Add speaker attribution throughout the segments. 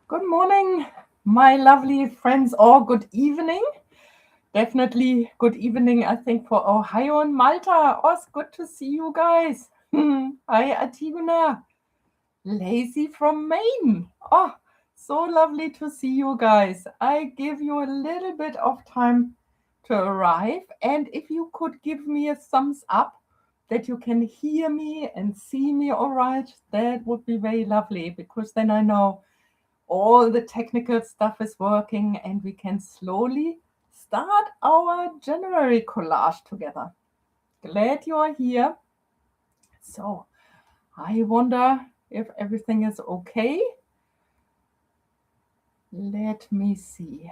Speaker 1: Good morning, my lovely friends, or good evening. Definitely good evening, I think, for Ohio and Malta. Oh, it's good to see you guys. Hi, Atiguna. Lazy from Maine. Oh, so lovely to see you guys. I give you a little bit of time to arrive, and if you could give me a thumbs up that you can hear me and see me all right, that would be very lovely because then I know all the technical stuff is working and we can slowly start our January collage together. Glad you are here. So, I wonder if everything is okay. Let me see.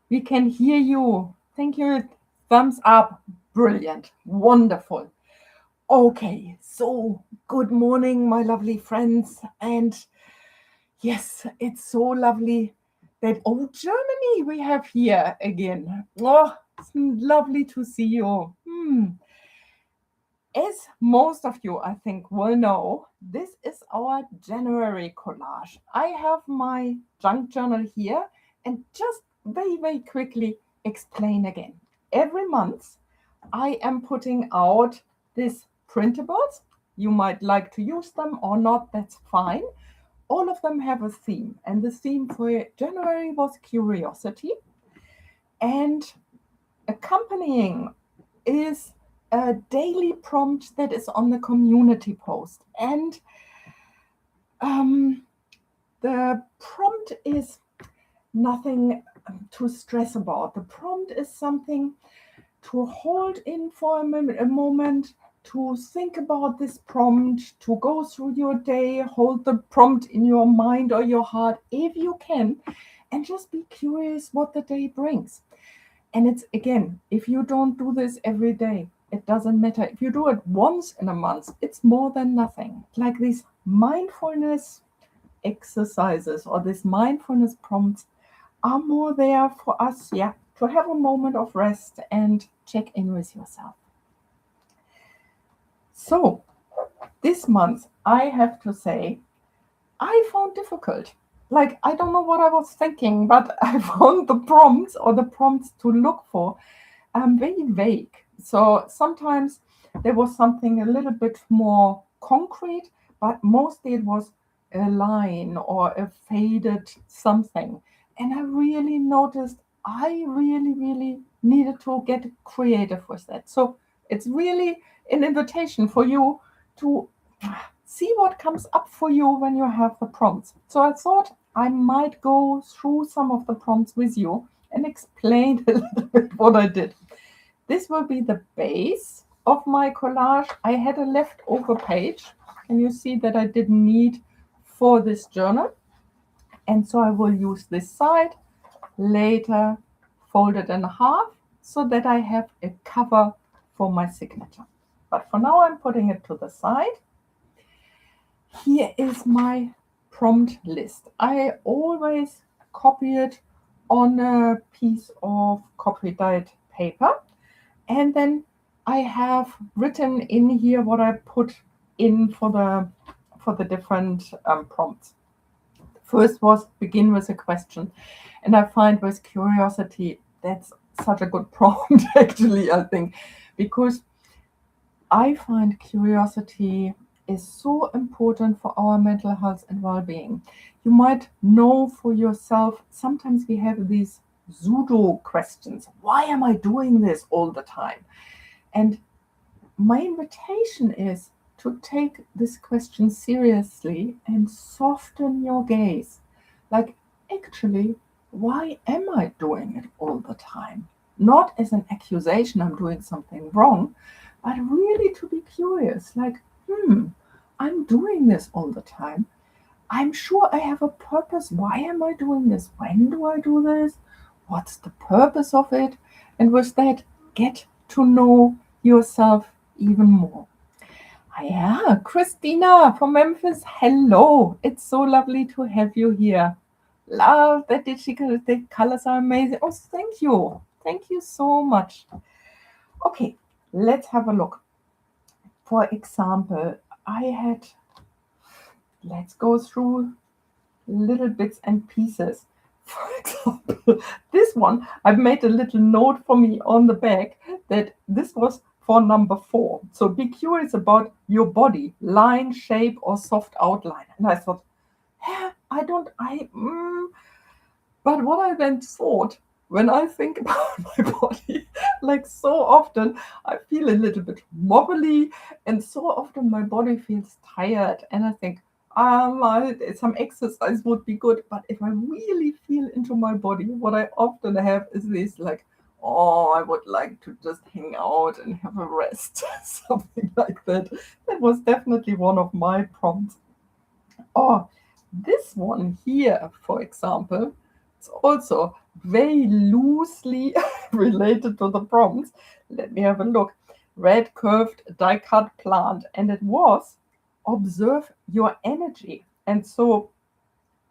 Speaker 1: We can hear you. Thank you. Thumbs up. Brilliant. Wonderful. Okay, so good morning, my lovely friends. And yes, it's so lovely that, oh, Germany, we have here again. Oh, it's lovely to see you. As most of you, I think, will know, this is our January collage. I have my junk journal here and just very, very quickly explain again. Every month, I am putting out these printables. You might like to use them or not, that's fine. All of them have a theme, and the theme for January was curiosity. And accompanying is a daily prompt that is on the community post. And um, the prompt is nothing to stress about. The prompt is something to hold in for a moment, to think about this prompt, to go through your day, hold the prompt in your mind or your heart if you can, and just be curious what the day brings. And it's again, if you don't do this every day, it doesn't matter. If you do it once in a month, it's more than nothing. Like these mindfulness exercises or these mindfulness prompts are more there for us, yeah, to have a moment of rest and check in with yourself. So, this month, I have to say, I found difficult. Like, I don't know what I was thinking, but I found the prompts or the prompts to look for very vague. So sometimes there was something a little bit more concrete, but mostly it was a line or a faded something. And I really noticed I really, really needed to get creative with that. So it's really an invitation for you to see what comes up for you when you have the prompts. So I thought I might go through some of the prompts with you and explain a little bit what I did. This will be the base of my collage. I had a leftover page, and you see that I didn't need for this journal. And so I will use this side, later fold it in half so that I have a cover for my signature. But for now, I'm putting it to the side. Here is my prompt list. I always copy it on a piece of copy dyed paper. And then I have written in here what I put in for the different prompts. First was begin with a question, and I find with curiosity that's such a good prompt actually. I think because I find curiosity is so important for our mental health and well-being. You might know for yourself. Sometimes we have these pseudo questions. Why am I doing this all the time? And my invitation is to take this question seriously and soften your gaze. Like, actually, why am I doing it all the time? Not as an accusation I'm doing something wrong, but really to be curious. Like, I'm doing this all the time. I'm sure I have a purpose. Why am I doing this? When do I do this? What's the purpose of it? And with that, get to know yourself even more. Yeah, Christina from Memphis. Hello. It's so lovely to have you here. Love that the colors are amazing. Oh, thank you. Thank you so much. Okay, let's have a look. For example, let's go through. little bits and pieces. For example, this one, I've made a little note for me on the back that this was for number 4. So be curious about your body, line, shape, or soft outline. And I thought, I don't, I, but what I then thought, when I think about my body, like so often I feel a little bit wobbly, and so often my body feels tired, and I think, some exercise would be good. But if I really feel into my body, what I often have is this like, oh, I would like to just hang out and have a rest, something like that. That was definitely one of my prompts. Oh, this one here, for example, it's also very loosely related to the prompts. Let me have a look. Red curved die cut plant, and it was observe your energy. And so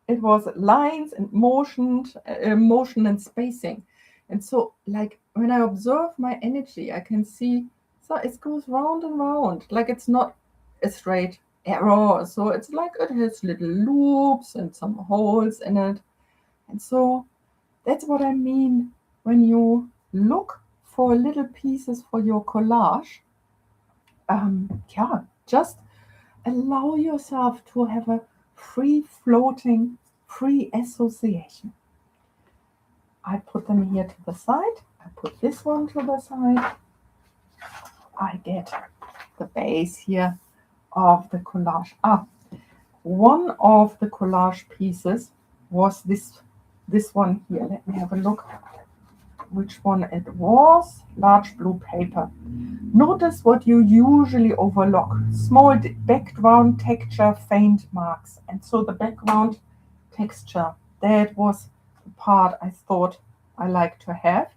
Speaker 1: it was lines and motion and spacing. And so, like when I observe my energy, I can see so it goes round and round, like it's not a straight arrow. So it's like it has little loops and some holes in it. And so that's what I mean when you look for little pieces for your collage. Yeah, just allow yourself to have a free floating, free association. I put them here to the side. I put this one to the side. I get the base here of the collage. One of the collage pieces was this one here. Let me have a look which one it was. Large blue paper. Notice what you usually overlook. Small background texture, faint marks. And so the background texture, that was the part I thought I like to have.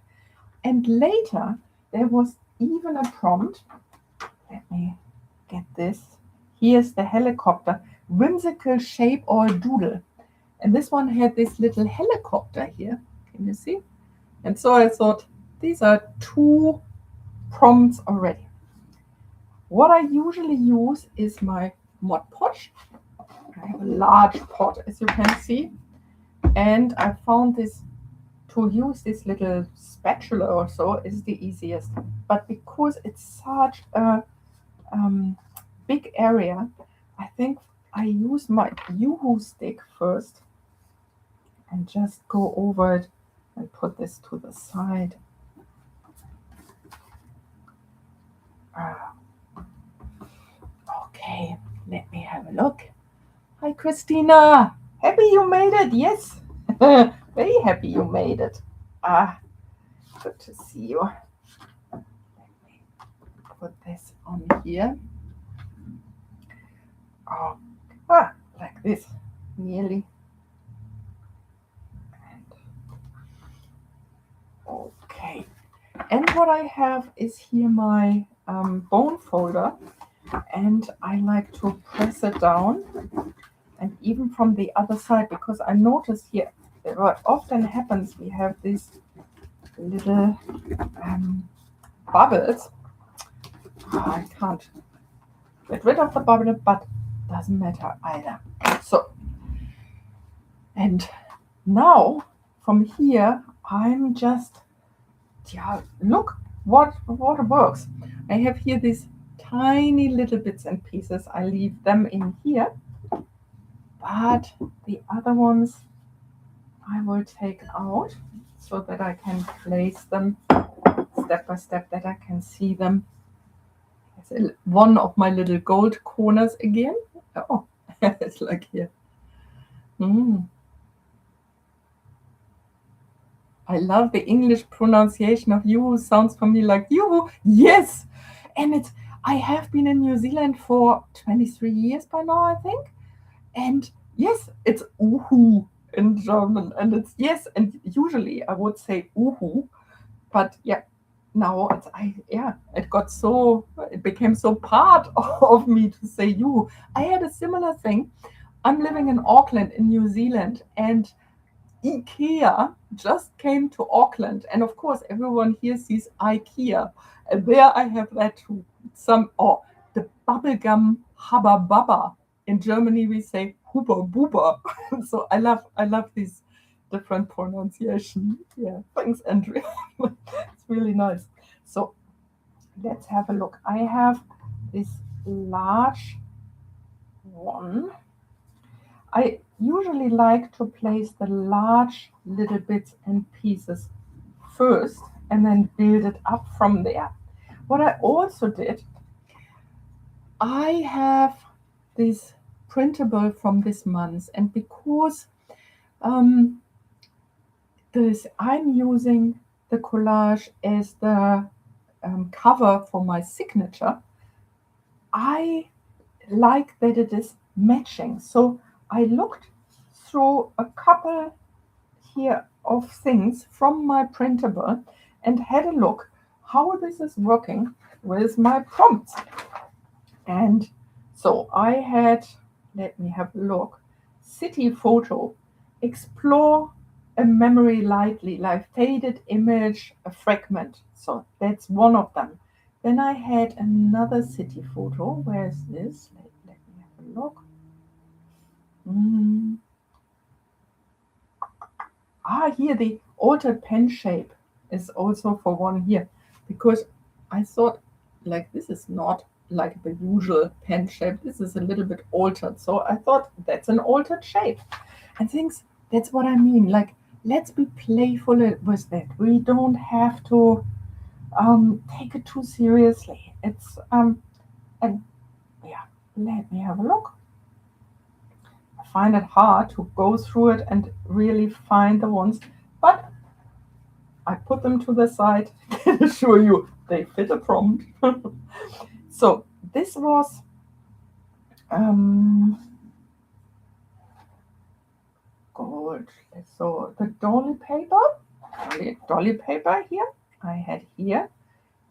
Speaker 1: And later there was even a prompt. Let me get this. Here's the helicopter. Whimsical shape or doodle. And this one had this little helicopter here. Can you see? And so I thought, these are 2 prompts already. What I usually use is my Mod Podge. I have a large pot, as you can see. And I found this, to use this little spatula or so is the easiest. But because it's such a big area, I think I use my Yoo-hoo stick first and just go over it and put this to the side. Okay, let me have a look. Hi, Christina. Happy you made it. Yes, very happy you made it. Good to see you. Let me put this on here. Like this, nearly. Okay. And what I have is here my bone folder, and I like to press it down, and even from the other side, because I notice here what often happens, we have these little bubbles. I can't get rid of the bubble, but doesn't matter either. So, and now from here, I'm just, look what works. I have here these tiny little bits and pieces. I leave them in here, but the other ones I will take out so that I can place them step by step, that I can see them. It's one of my little gold corners again. Oh, it's like here. I love the English pronunciation of yoo-hoo. Sounds for me like yoo-hoo. Yes. And I have been in New Zealand for 23 years by now, I think. And yes, it's uhu in German. And it's yes, and usually I would say uhu. But yeah, now it became so part of me to say you. I had a similar thing. I'm living in Auckland in New Zealand, and IKEA just came to Auckland, and of course everyone here sees IKEA, and there I have that too. The bubblegum Hubba Bubba in Germany we say Huber Buber. So I love these different pronunciation. Yeah, thanks, Andrea. It's really nice. So let's have a look. I have this large one. I usually like to place the large little bits and pieces first and then build it up from there. What I also did, I have this printable from this month, and because um, I'm using the collage as the cover for my signature, I like that it is matching. So I looked through a couple here of things from my printable and had a look how this is working with my prompts. And so I had, let me have a look, city photo, explore a memory lightly, like faded image, a fragment. So that's one of them. Then I had another city photo. Where's this? Let me have a look. Here the altered pen shape is also for one here, because I thought like this is not like the usual pen shape. This is a little bit altered. So I thought that's an altered shape. And things, that's what I mean. Like, let's be playful with that. We don't have to take it too seriously. It's and yeah, let me have a look. I find it hard to go through it and really find the ones, but I put them to the side to show you they fit a prompt. So this was gold. So the dolly paper here I had here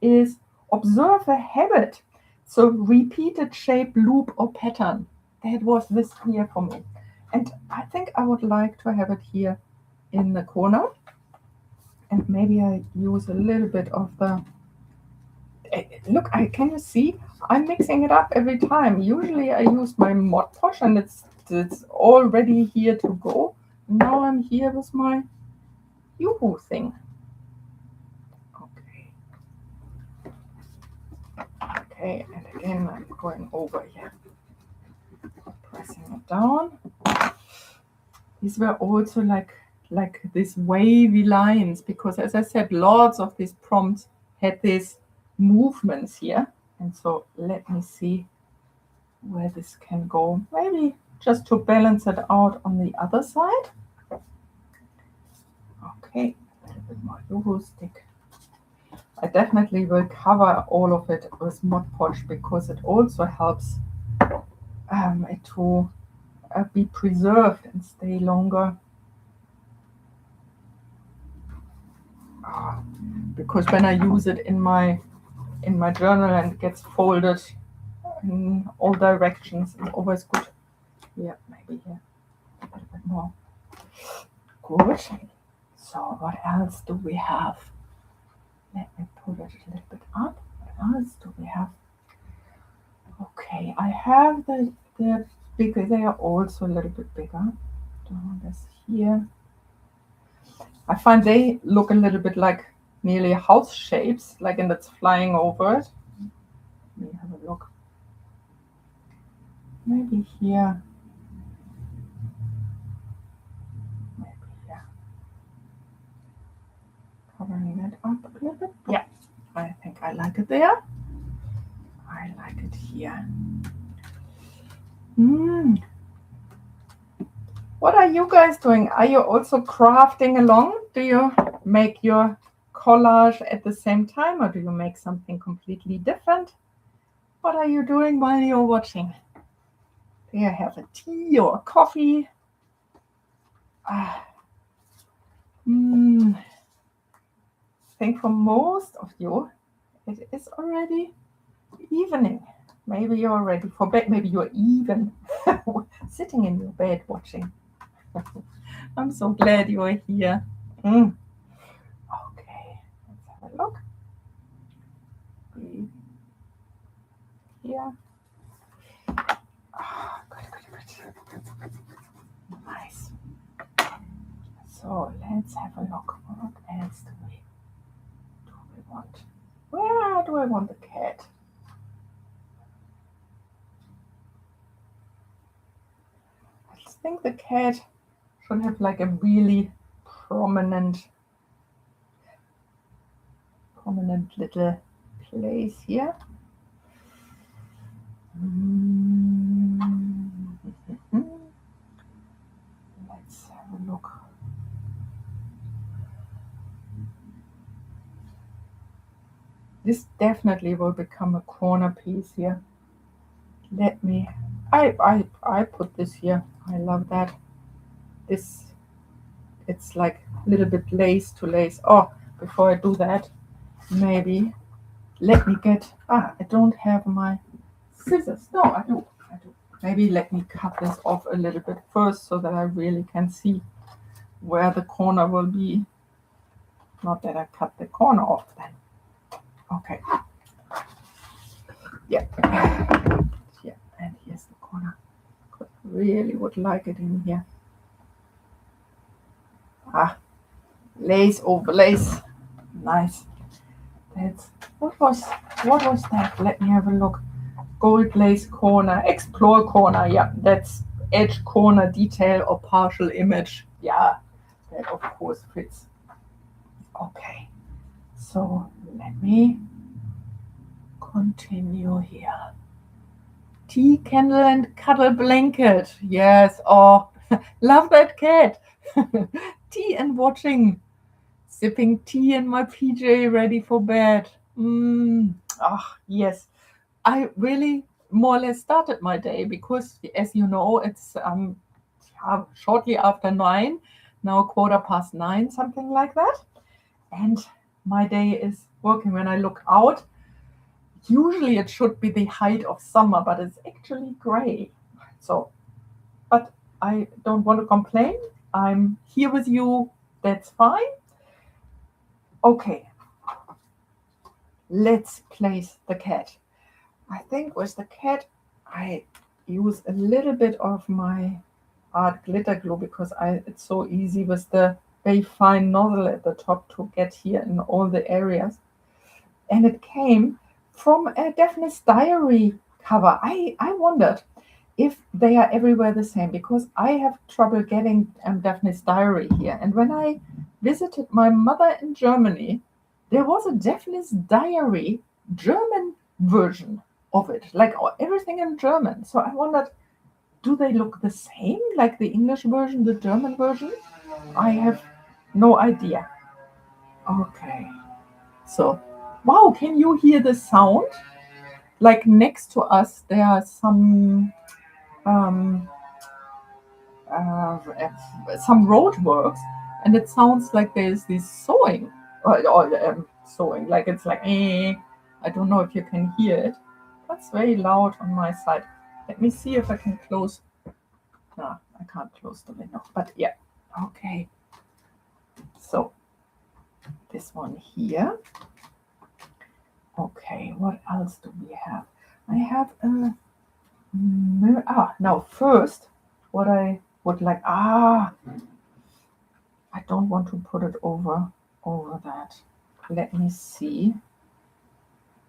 Speaker 1: is observe a habit. So repeated shape, loop, or pattern. That was this here for me. And I think I would like to have it here in the corner. And maybe I use a little bit of the look. Can you see? I'm mixing it up every time. Usually I use my Mod Podge and it's already here to go. Now I'm here with my Yoo-hoo thing. Okay, and again I'm going over here, pressing it down. These were also like these wavy lines, because as I said, lots of these prompts had these movements here. And so let me see where this can go. Maybe just to balance it out on the other side. Okay, a little bit more Yoo-hoo stick. I definitely will cover all of it with Mod Podge, because it also helps it to be preserved and stay longer. Because when I use it in my journal and it gets folded in all directions, it's always good. Yeah, maybe here a little bit more. Good. So what else do we have? Let me pull it a little bit up. What else do we have? Okay, I have the bigger. They are also a little bit bigger. This here. I find they look a little bit like nearly house shapes, like, and it's flying over it. Let me have a look. Maybe here. Maybe here. Covering that up a little bit. Yeah, I think I like it there. I like it here. What are you guys doing? Are you also crafting along? Do you make your collage at the same time, or do you make something completely different? What are you doing while you're watching? Do you have a tea or a coffee? I think for most of you, it is already evening. Maybe you're ready for bed. Maybe you're even sitting in your bed watching. I'm so glad you're here. Okay, let's have a look. Here. Good. So let's have a look. What else do we want? Where do I want the cat? I think the cat should have like a really prominent little place here. Let's have a look. This definitely will become a corner piece here. Let me, I put this here. I love that. This, it's like a little bit lace to lace. Oh, before I do that, maybe let me get, I don't have my scissors. No, I do. Maybe let me cut this off a little bit first so that I really can see where the corner will be. Not that I cut the corner off then. Okay. Yeah. Yeah, and here's the corner. Really would like it in here. Lace over lace. Nice. That's what was that? Let me have a look. Gold lace corner, explore corner. Yeah, that's edge corner detail or partial image. Yeah, that of course fits. Okay, so let me continue here. Tea, candle, and cuddle blanket. Yes. Oh, love that cat. Tea and watching. Sipping tea in my PJ, ready for bed. Yes. I really more or less started my day because, as you know, it's shortly after 9, now 9:15, something like that. And my day is working. When I look out, usually it should be the height of summer, but it's actually gray. So, but I don't want to complain. I'm here with you. That's fine. Okay, let's place the cat. I think with the cat, I use a little bit of my art glitter glue because it's so easy with the very fine nozzle at the top to get here in all the areas. And it came from a Daphne's Diary cover. I wondered if they are everywhere the same because I have trouble getting Daphne's Diary here. And when I visited my mother in Germany, there was a Daphne's Diary German version of it, like everything in German. So I wondered, do they look the same, like the English version, the German version? I have no idea. Okay. So, wow, can you hear the sound? Like next to us, there are um, some roadworks, and it sounds like there's this sewing, or sewing, like it's like, I don't know if you can hear it. That's very loud on my side. Let me see if I can close. No, I can't close the window, but yeah, okay. So, this one here. Okay, what else do we have? I have a mirror. Now first, what I would like. I don't want to put it over that. Let me see.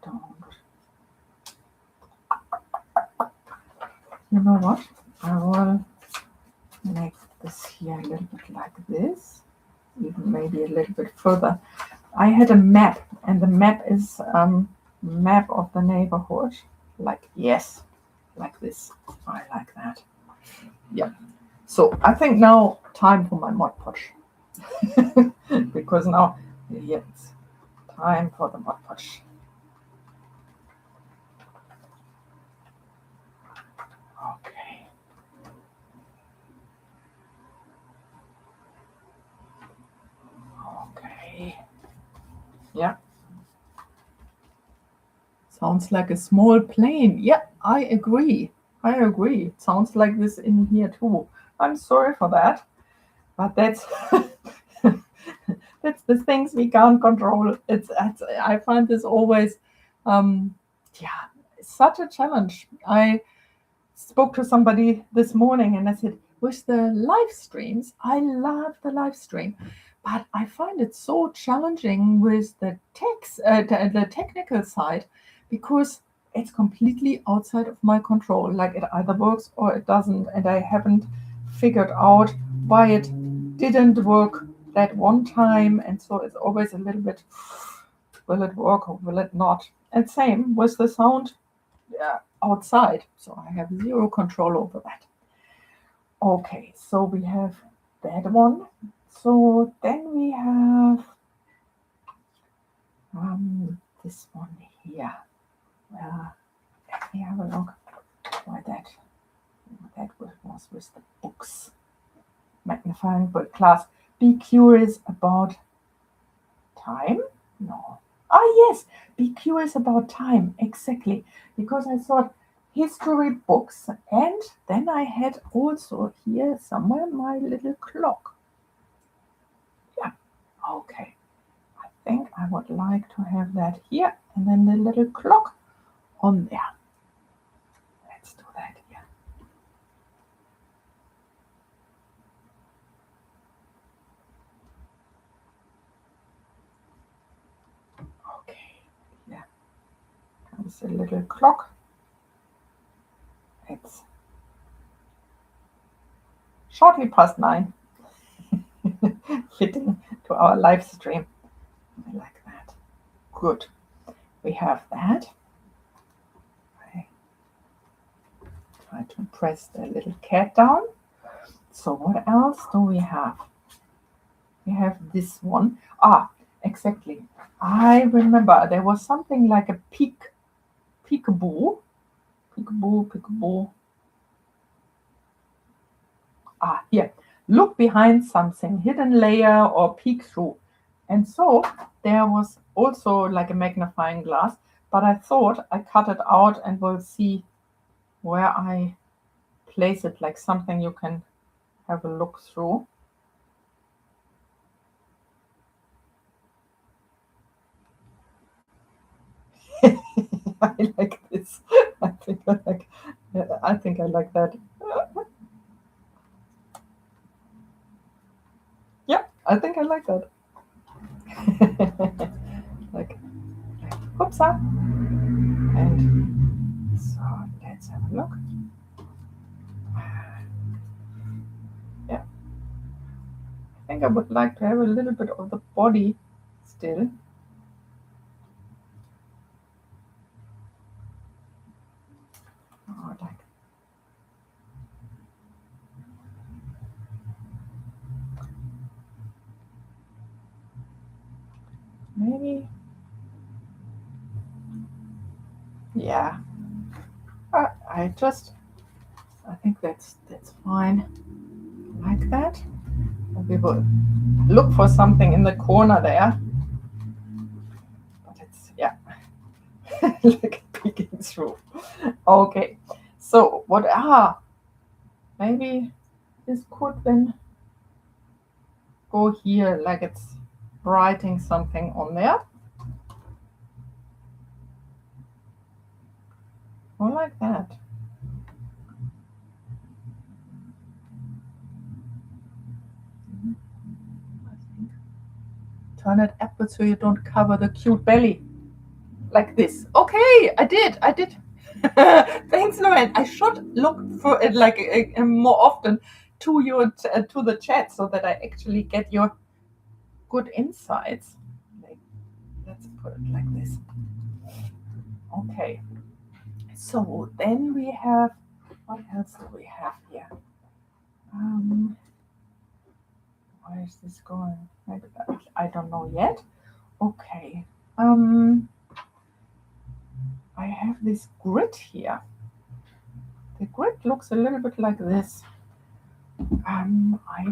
Speaker 1: Don't. You know what? I will make this here a little bit like this, even maybe a little bit further. I had a map, and the map is map of the neighborhood. Like yes, like this. I like that. Yeah. So I think now time for my Mod Podge. Because now it's time for the Mod Podge. Okay. Okay. Yeah. Sounds like a small plane. Yeah, I agree. It sounds like this in here too. I'm sorry for that, but that's that's the things we can't control. It's I find this always, yeah, such a challenge. I spoke to somebody this morning and I said, with the live streams, I love the live stream, but I find it so challenging with the the technical side, because it's completely outside of my control. Like it either works or it doesn't, and I haven't figured out why it didn't work that one time, and so it's always a little bit, will it work or will it not? And same with the sound outside, so I have zero control over that. Okay, so we have that one. So then we have this one here. Let me have a look. Why that was with the books. Magnifying book class. Be curious about time? No. Ah, yes, be curious about time. Exactly. Because I thought history books, and then I had also here somewhere my little clock. Yeah. Okay. I think I would like to have that here, and then the little clock on there. Let's do that here. Okay. Here comes the little clock. It's shortly past 9, fitting to our live stream. I like that. Good. We have that. I try to press the little cat down. So what else do we have? We have this one. Ah, exactly. I remember there was something like a peekaboo. Peekaboo. Ah, here. Look behind something, hidden layer or peek through. And so there was also like a magnifying glass, but I thought I cut it out and will see where I place it, like something you can have a look through. I like this. I think I like. I think I like that. Yeah, I think I like that. like, hoopsa. And so let's have a look. Yeah, I think I would like to have a little bit of the body still. Oh, like maybe. Yeah. I think that's fine. Like that. And we will look for something in the corner there. But it's, yeah, like peeking through. Okay. So what, maybe this could then go here, like it's writing something on there. Or like that. Turn it upwards so you don't cover the cute belly. Like this. Okay, I did. Thanks, Lauren. I should look for it like more often to your to the chat, so that I actually get your good insights. Like, let's put it like this. Okay. So then we have, what else do we have here? Where is this going? I don't know yet. Okay. I have this grid here. The grid looks a little bit like this. I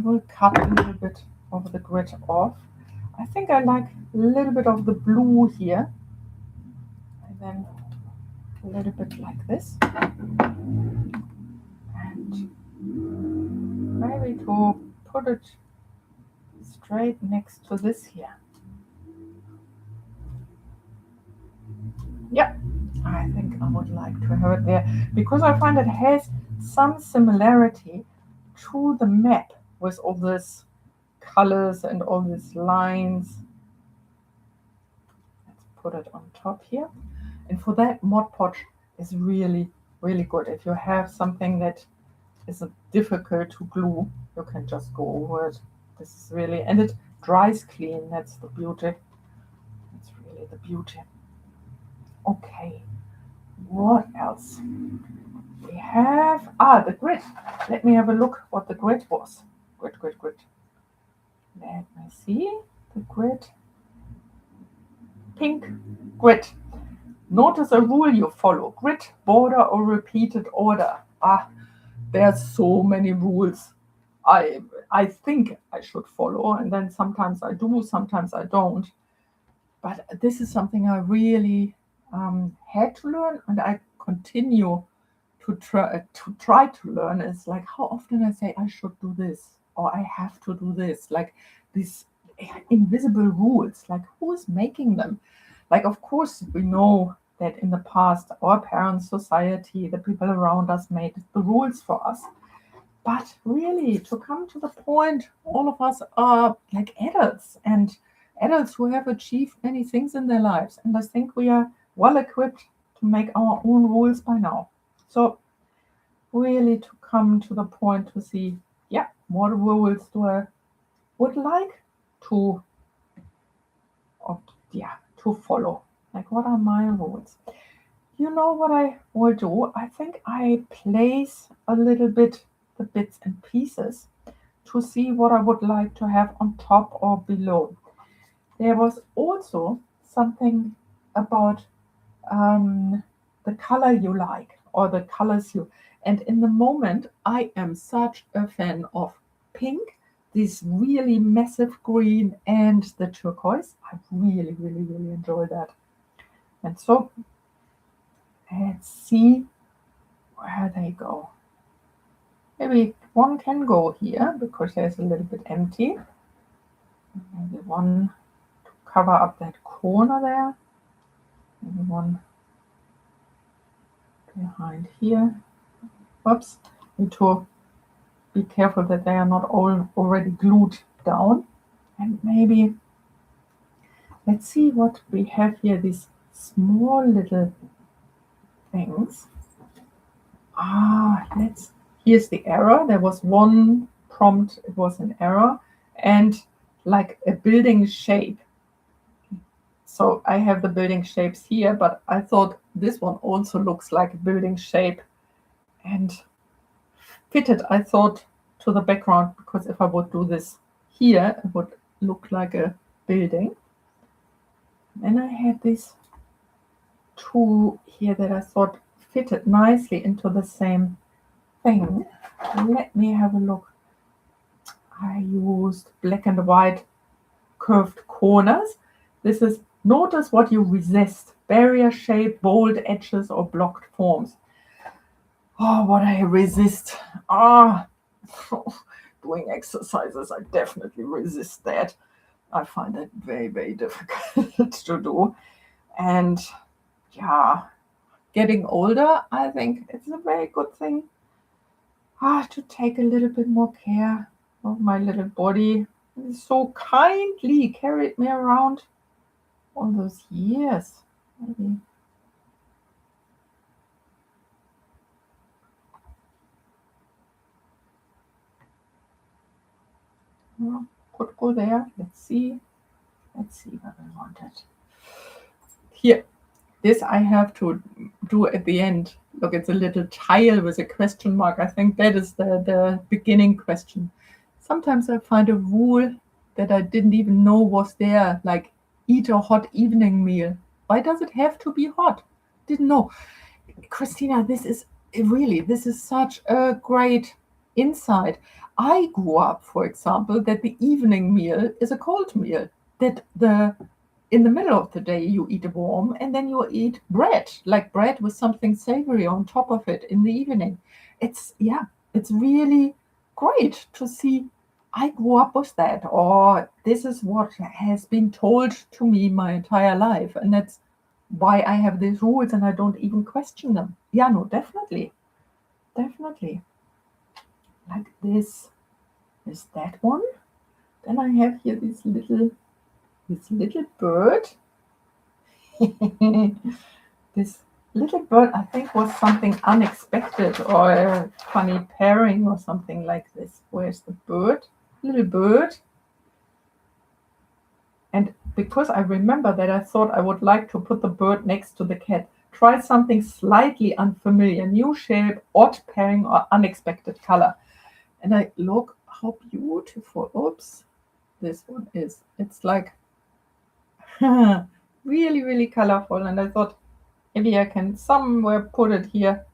Speaker 1: will cut a little bit of the grid off. I think I like a little bit of the blue here. And then a little bit like this. And maybe to put it straight next to this here. Yeah, I think I would like to have it there, because I find it has some similarity to the map with all these colors and all these lines. Let's put it on top here. And for that, Mod Podge is really, really good. If you have something that is difficult to glue, you can just go over it. This is really, and it dries clean. That's the beauty. That's really the beauty. Okay, what else? We have, the grid. Let me have a look what the grid was. Grid. Let me see the grid. Pink grid. Notice a rule you follow. Grid, border, or repeated order. There's so many rules I think I should follow, and then sometimes I do, sometimes I don't. But this is something I really had to learn, and I continue to try to learn. Is like how often I say I should do this or I have to do this, like these invisible rules. Like who is making them? Like of course we know that in the past our parents, society, the people around us made the rules for us. But really, to come to the point, all of us are like adults and adults who have achieved many things in their lives. And I think we are well equipped to make our own rules by now. So, really, to come to the point to see, yeah, what rules do I would like to, to follow? Like, what are my rules? You know what I will do? I think I place a little bit the bits and pieces to see what I would like to have on top or below. There was also something about the color you like or the colors you. And in the moment, I am such a fan of pink, this really massive green, and the turquoise. I really, really, really enjoy that. And so let's see where they go. Maybe one can go here because there's a little bit empty. Maybe one to cover up that corner there. Maybe one behind here. Oops, need to be careful that they are not all already glued down. And maybe let's see what we have here, these small little things. Here's the error. There was one prompt, it was an error, and like a building shape. So I have the building shapes here, but I thought this one also looks like a building shape and fitted, I thought, to the background, because if I would do this here, it would look like a building. Then I had these two here that I thought fitted nicely into the same thing. Let me have a look. I used black and white curved corners. This is notice what you resist. Barrier shape, bold edges, or blocked forms. Oh, what I resist. Doing exercises, I definitely resist that. I find it very, very difficult to do. And yeah, getting older, I think it's a very good thing to take a little bit more care of my little body. It so kindly carried me around all those years. Maybe. Could go there. Let's see what I wanted. Here, this I have to do at the end. Look, it's a little tile with a question mark. I think that is the beginning question. Sometimes I find a rule that I didn't even know was there, like eat a hot evening meal. Why does it have to be hot? Didn't know. Christina, this is such a great insight. I grew up, for example, that the evening meal is a cold meal. That in the middle of the day you eat warm and then you eat bread, like bread with something savory on top of it in the evening. It's really great to see I grew up with that, or this is what has been told to me my entire life, and that's why I have these rules and I don't even question them. Yeah, no, definitely. like this is that one. Then I have here this little bird. This little bird, I think, was something unexpected or a funny pairing or something like this. Where's the bird? Little bird. And because I remember that, I thought I would like to put the bird next to the cat. Try something slightly unfamiliar, new shape, odd pairing, or unexpected color. And I look how beautiful. Oops, this one is. It's like really, really colorful. And I thought maybe I can somewhere put it here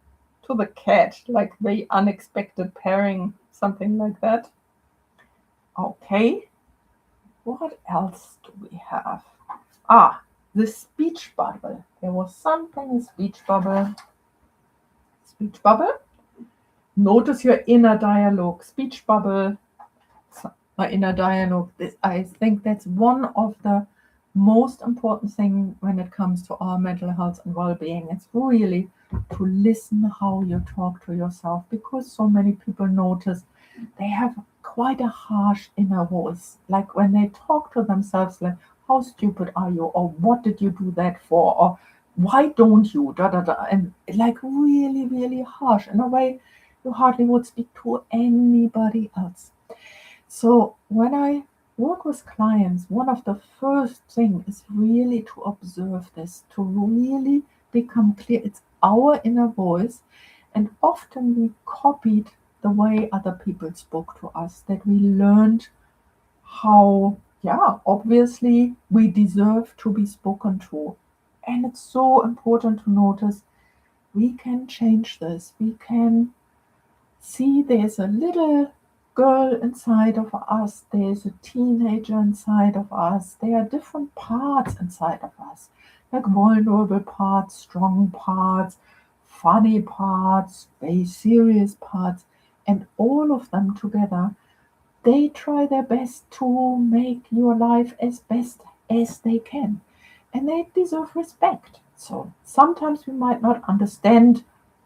Speaker 1: to the cat, like the unexpected pairing, something like that. Okay, what else do we have? Ah, the speech bubble. There was something in speech bubble. Speech bubble. Notice your inner dialogue. Speech bubble. My inner dialogue. I think that's one of the most important thing when it comes to our mental health and well-being. It's really to listen how you talk to yourself, because so many people notice they have quite a harsh inner voice. Like when they talk to themselves, like, how stupid are you? Or what did you do that for? Or why don't you? Da, da, da. And like really, really harsh in a way you hardly would speak to anybody else. So when I work with clients, one of the first thing is really to observe this, to really become clear. It's our inner voice, and often we copied the way other people spoke to us, that we learned how, yeah, obviously we deserve to be spoken to. And it's so important to notice we can change this. We can see there's a little girl inside of us, there's a teenager inside of us, there are different parts inside of us, like vulnerable parts, strong parts, funny parts, very serious parts, and all of them together, they try their best to make your life as best as they can, and they deserve respect. So sometimes we might not understand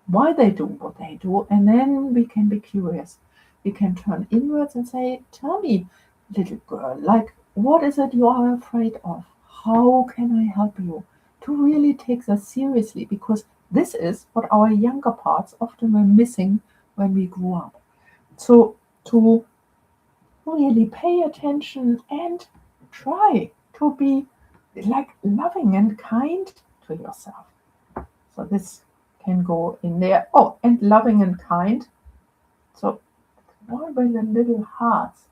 Speaker 1: why they do what they do, and then we can be curious. We can turn inwards and say, tell me, little girl, like, what is it you are afraid of? How can I help you? To really take that seriously, because this is what our younger parts often were missing when we grew up. So to really pay attention and try to be like loving and kind to yourself. So this can go in there. Oh, and loving and kind. So why by the little hearts?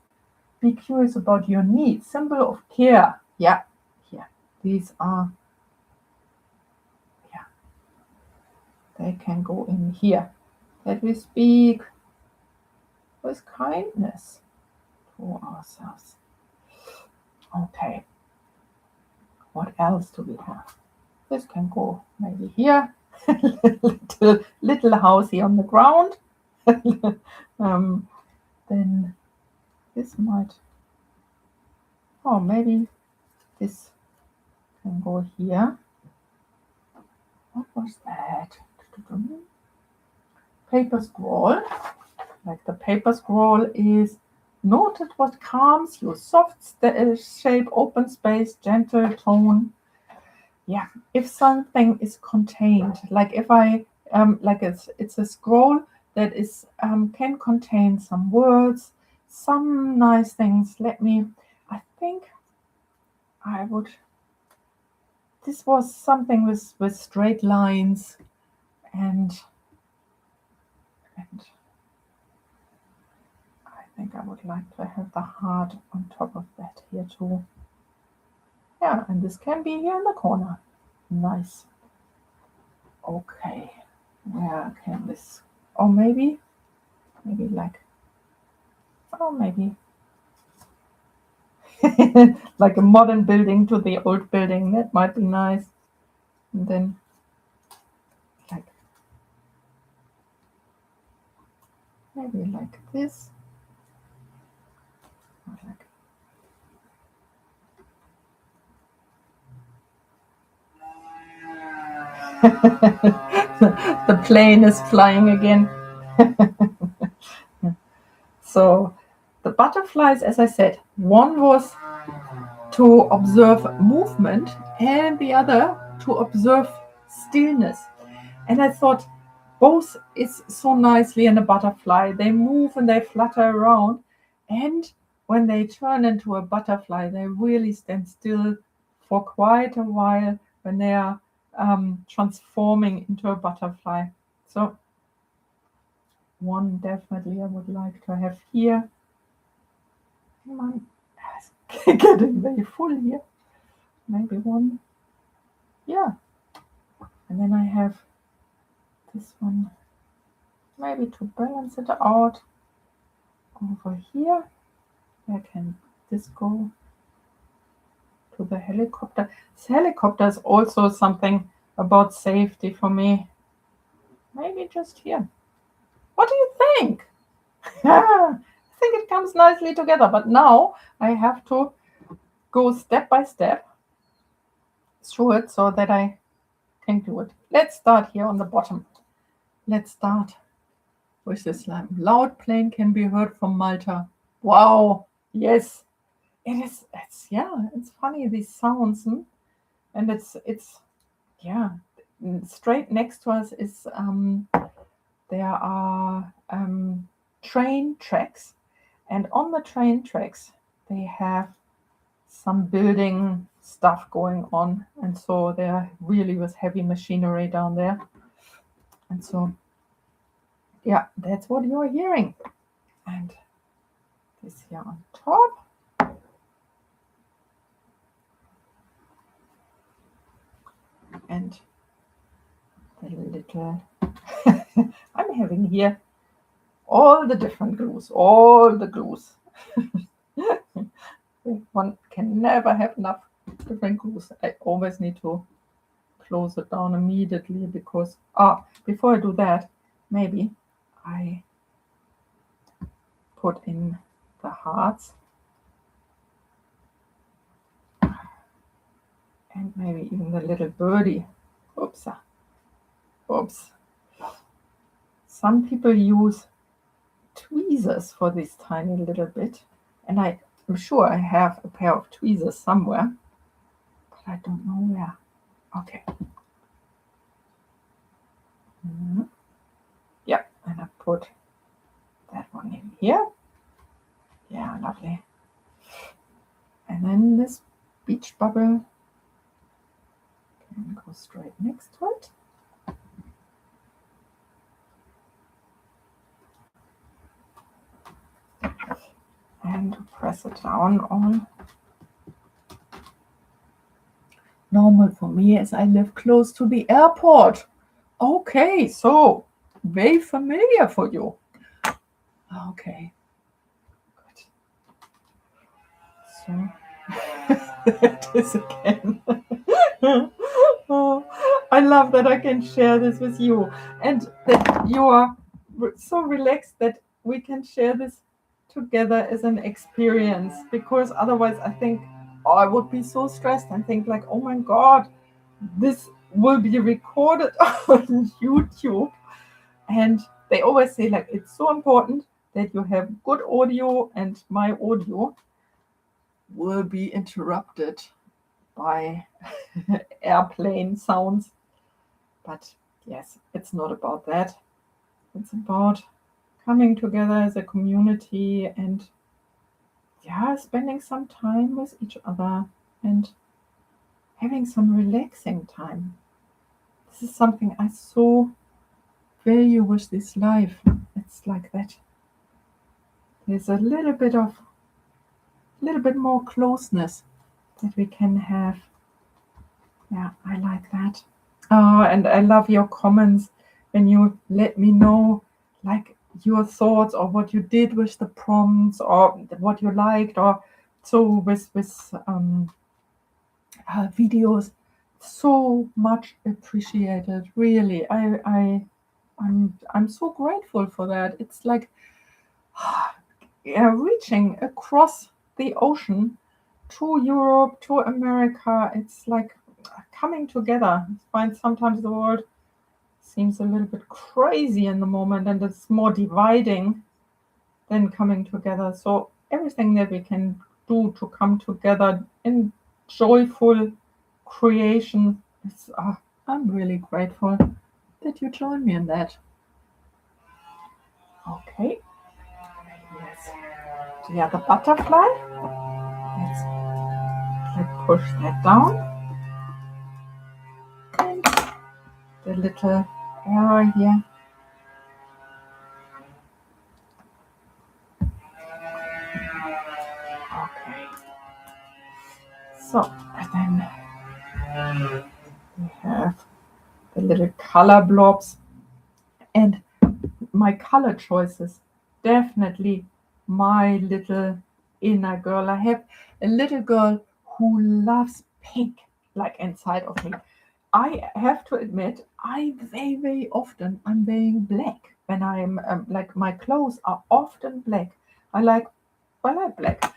Speaker 1: Be curious about your needs. Symbol of care. Yeah, here. These are, yeah, they can go in here. That we speak with kindness to ourselves. Okay. What else do we have? This can go maybe here. little housey on the ground. um, then this might, oh, maybe this can go here. What was that? Paper scroll. Like the paper scroll is noted what calms you. Soft shape, open space, gentle tone. Yeah, if something is contained, like if I like it's a scroll that is can contain some words, some nice things. I think I would. This was something with straight lines and and I think I would like to have the heart on top of that here too. Yeah, and this can be here in the corner. Nice. Okay, where can this? Or maybe like, oh, maybe like a modern building to the old building. That might be nice. And then like maybe like this. Or like the plane is flying again. So the butterflies, as I said, one was to observe movement and the other to observe stillness. And I thought both is so nicely in a butterfly. They move and they flutter around. And when they turn into a butterfly, they really stand still for quite a while when they are transforming into a butterfly. So one definitely I would like to have here. It's getting very full here. Maybe one. Yeah. And then I have this one, maybe to balance it out over here. Where can this go? To the helicopter. This helicopter is also something about safety for me. Maybe just here. What do you think? I think it comes nicely together, but now I have to go step by step through it so that I can do it. Let's start here on the bottom. Let's start with this line. Loud plane can be heard from Malta. Wow, yes. It is, it's funny, these sounds. And it's, yeah, straight next to us is, there are train tracks. And on the train tracks, they have some building stuff going on. And so there really was heavy machinery down there. And so, yeah, that's what you're hearing. And this here on top. And the little, I'm having here all the different glues, all the glues. One can never have enough different glues. I always need to close it down immediately because, before I do that, maybe I put in the hearts and maybe even the little birdie. Oops. Some people use tweezers for this tiny little bit, and I'm sure I have a pair of tweezers somewhere, but I don't know where. Okay. Yeah, and I put that one in here. Yeah, lovely. And then this beach bubble can go straight next to it. And press it down on. Normal for me as I live close to the airport. Okay, so very familiar for you. Okay, good. So there it is again. Oh, I love that I can share this with you and that you are so relaxed that we can share this together as an experience, because otherwise I think I would be so stressed and think like, oh my God, this will be recorded on YouTube. And they always say like, it's so important that you have good audio, and my audio will be interrupted by airplane sounds. But yes, it's not about that. It's about coming together as a community and spending some time with each other and having some relaxing time. This is something I so value with this life. It's like that. There's a little bit more closeness that we can have. Yeah, I like that. Oh, and I love your comments when you let me know like your thoughts or what you did with the prompts or what you liked, or so with videos. So much appreciated, really. I'm so grateful for that. It's like reaching across the ocean to Europe, to America. It's like coming together. I find sometimes the world seems a little bit crazy in the moment, and it's more dividing then coming together. So everything that we can do to come together in joyful creation is, I'm really grateful that you join me in that. Okay, yes. The other butterfly. Let's push that down. And the little arrow here. Okay. So, and then we have the little color blobs and my color choices. Definitely my little inner girl. I have a little girl who loves pink, like inside of me. I have to admit, I very often I'm wearing black when I'm like my clothes are often black. I like black.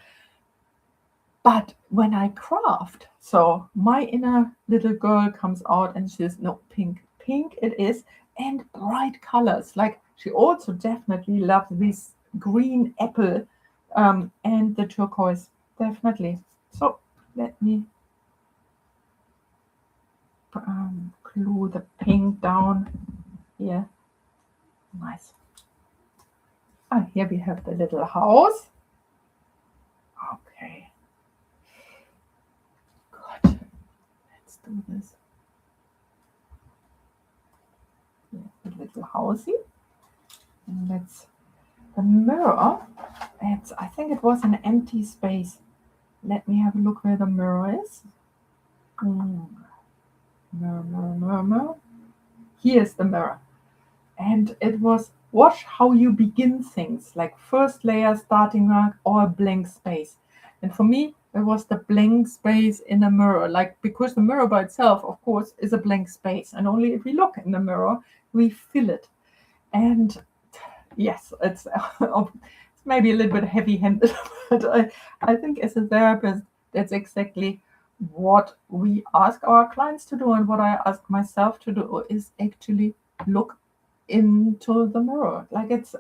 Speaker 1: But when I craft, so my inner little girl comes out and she's no pink. Pink it is, and bright colors. Like she also definitely loves this green apple and the turquoise. Definitely. So let me glue the pink down here. Nice. Here we have the little house. Okay. Good. Let's do this. The little housey. And let's the mirror. I think it was an empty space. Let me have a look where the mirror is. Mirror. Here's the mirror. And it was watch how you begin things, like first layer, starting mark, or a blank space. And for me, it was the blank space in a mirror, like because the mirror by itself, of course, is a blank space. And only if we look in the mirror, we fill it. And yes, it's maybe a little bit heavy-handed, but I think as a therapist, that's exactly what we ask our clients to do, and what I ask myself to do is actually look into the mirror. Like it's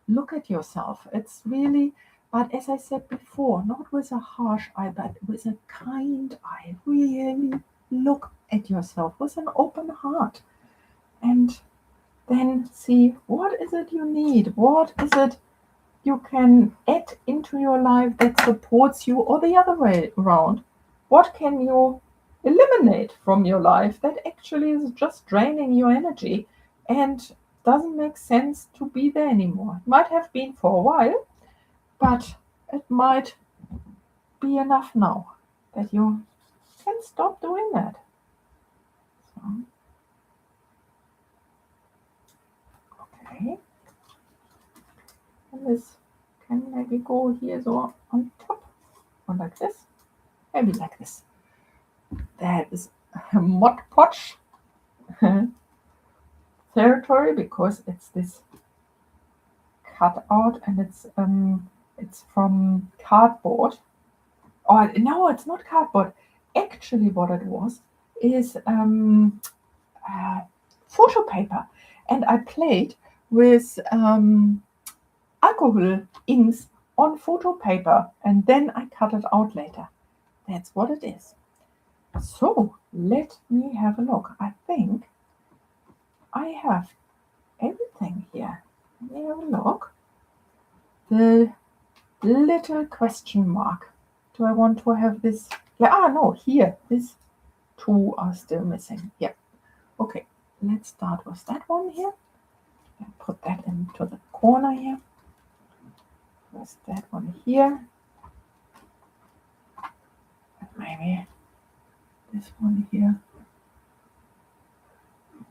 Speaker 1: look at yourself. It's really, but as I said before, not with a harsh eye, but with a kind eye. Really look at yourself with an open heart, and then see what is it you need, what is it you can add into your life that supports you, or the other way around. What can you eliminate from your life that actually is just draining your energy and doesn't make sense to be there anymore? It might have been for a while, but it might be enough now that you can stop doing that. So, okay. And this can maybe go here so on top, or like this, maybe like this. That is Mod Podge territory, because it's this cut out and it's from cardboard. Or no, it's not cardboard. Actually, what it was is photo paper, and I played with alcohol inks on photo paper, and then I cut it out later. That's what it is. So let me have a look. I think I have everything here. Let me have a look. The little question mark. Do I want to have this? No, here. These two are still missing. Yeah. Okay. Let's start with that one here. And put that into the corner here. There's that one here. And maybe this one here.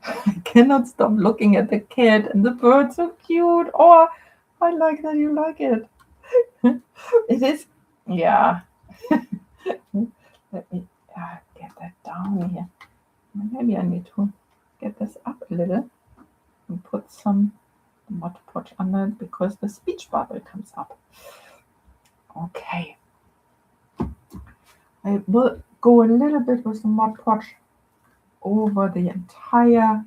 Speaker 1: I cannot stop looking at the cat and the bird. So cute. Oh, I like that you like it. It is, yeah. Let me get that down here. Maybe I need to get this up a little and put some Mod Podge under it, because the speech bubble comes up. Okay. I will go a little bit with the Mod Podge over the entire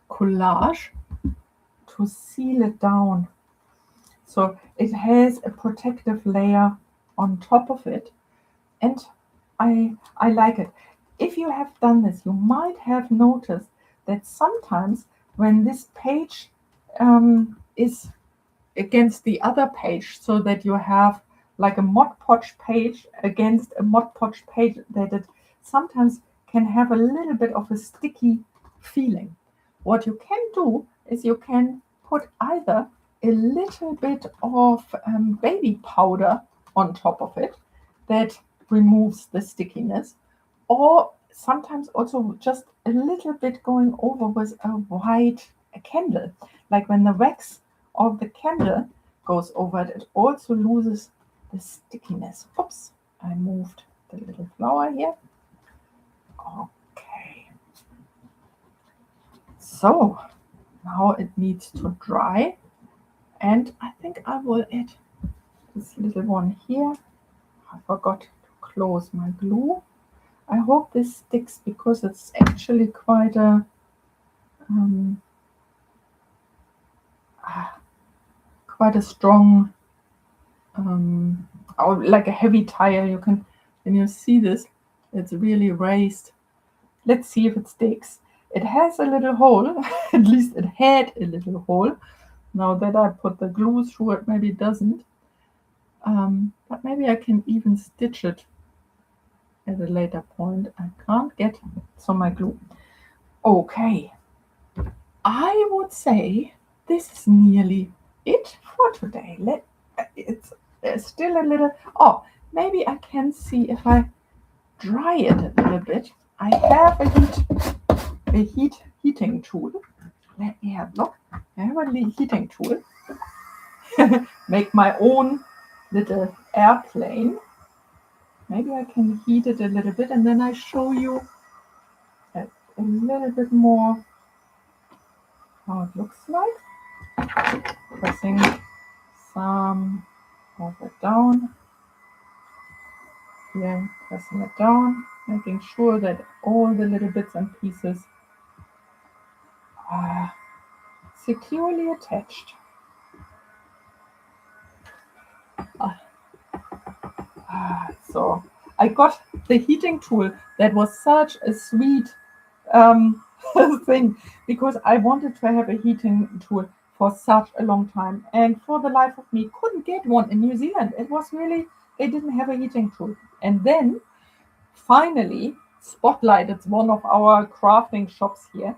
Speaker 1: collage to seal it down. So it has a protective layer on top of it, and I like it. If you have done this, you might have noticed that sometimes when this page is against the other page, so that you have like a Mod Podge page against a Mod Podge page, that it sometimes can have a little bit of a sticky feeling. What you can do is you can put either a little bit of baby powder on top of it that removes the stickiness, or sometimes also just a little bit going over with a white candle. Like when the wax of the candle goes over it, it also loses the stickiness. Oops, I moved the little flower here. Okay. So now it needs to dry, and I think I will add this little one here. I forgot to close my glue. I hope this sticks because it's actually quite a strong, or like a heavy tile. You can, when you see this, it's really raised. Let's see if it sticks. It has a little hole, at least it had a little hole. Now that I put the glue through it, maybe it doesn't. But maybe I can even stitch it at a later point. I can't get some my glue. Okay, I would say this is nearly it for today. It's still a little. Oh, maybe I can see if I dry it a little bit. I have a heating tool. Let me have a look. I have a heating tool. Make my own little airplane. Maybe I can heat it a little bit, and then I show you a little bit more how it looks like. Pressing some of it down. Here, pressing it down, making sure that all the little bits and pieces are securely attached. So I got the heating tool. That was such a sweet thing, because I wanted to have a heating tool for such a long time, and for the life of me couldn't get one in New Zealand. It was really, they didn't have a heating tool. And then finally Spotlight, it's one of our crafting shops here,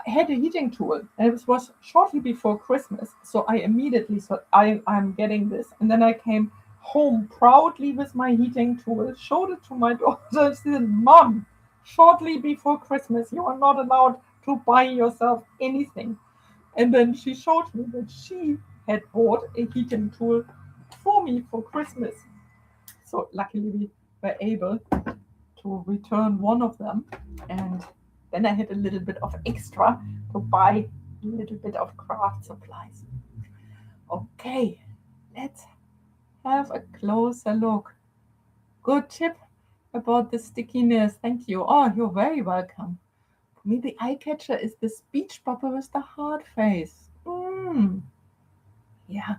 Speaker 1: had a heating tool, and it was shortly before Christmas. So I immediately thought, I'm getting this. And then I came home proudly with my heating tool, showed it to my daughter. She said, Mom, shortly before Christmas, you are not allowed to buy yourself anything. And then she showed me that she had bought a heating tool for me for Christmas. So luckily we were able to return one of them, and then I had a little bit of extra to buy a little bit of craft supplies. Okay, let's have a closer look. Good tip about the stickiness. Thank you. Oh, you're very welcome. For me, the eye catcher is the speech bubble with the heart face. Yeah.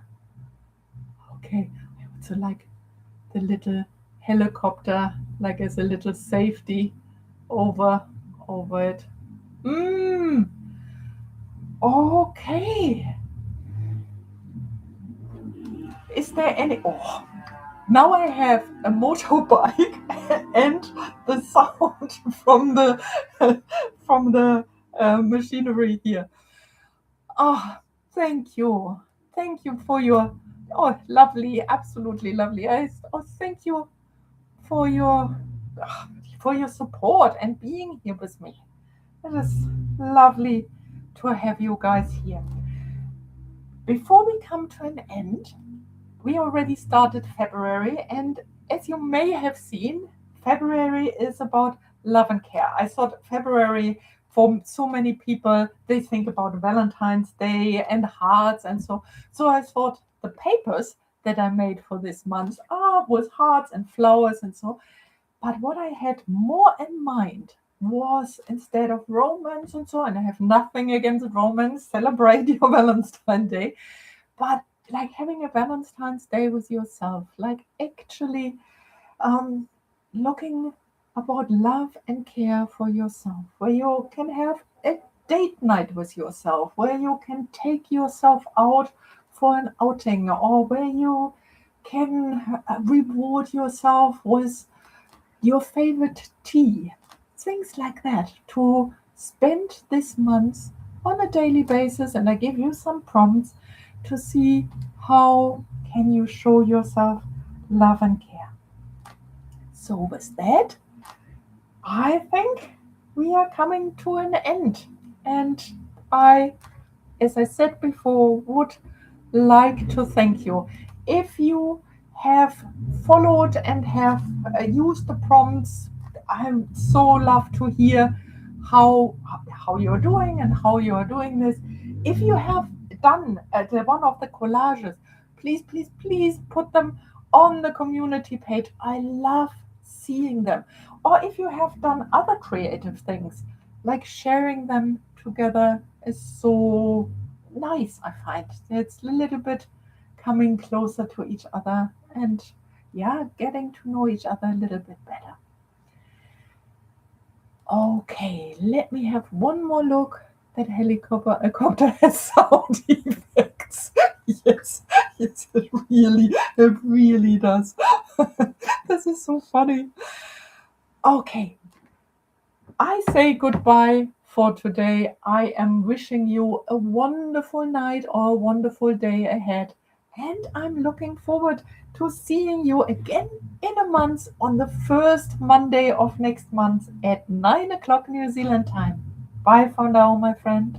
Speaker 1: Okay. I also like the little helicopter, like as a little safety over it. Okay. Is there any? Oh, now I have a motorbike and the sound from the machinery here. Oh, thank you. Thank you for your, oh, lovely, absolutely lovely. Thank you for your support and being here with me. It is lovely to have you guys here. Before we come to an end, we already started February, and as you may have seen, February is about love and care. I thought February, for so many people, they think about Valentine's Day and hearts, and so I thought the papers that I made for this month are with hearts and flowers and so. But what I had more in mind was instead of romance and so on. I have nothing against romance. Celebrate your Valentine's Day, but like having a Valentine's Day with yourself, like actually um, looking about love and care for yourself, where you can have a date night with yourself, where you can take yourself out for an outing, or where you can reward yourself with your favorite tea, things like that, to spend this month on a daily basis. And I give you some prompts to see how can you show yourself love and care. So with that, I think we are coming to an end. And I, as I said before, would like to thank you. If you have followed and have used the prompts, I so love to hear how how you're doing and how you're doing this. If you have done one of the collages, please, please, please put them on the community page. I love seeing them. Or if you have done other creative things, like sharing them together is so nice, I find. It's a little bit coming closer to each other and, yeah, getting to know each other a little bit better. Okay, let me have one more look. That helicopter has sound effects. Yes, yes, it really does. This is so funny. Okay, I say goodbye for today. I am wishing you a wonderful night or a wonderful day ahead. And I'm looking forward to seeing you again in a month on the first Monday of next month at 9 o'clock New Zealand time. Bye for now, my friend.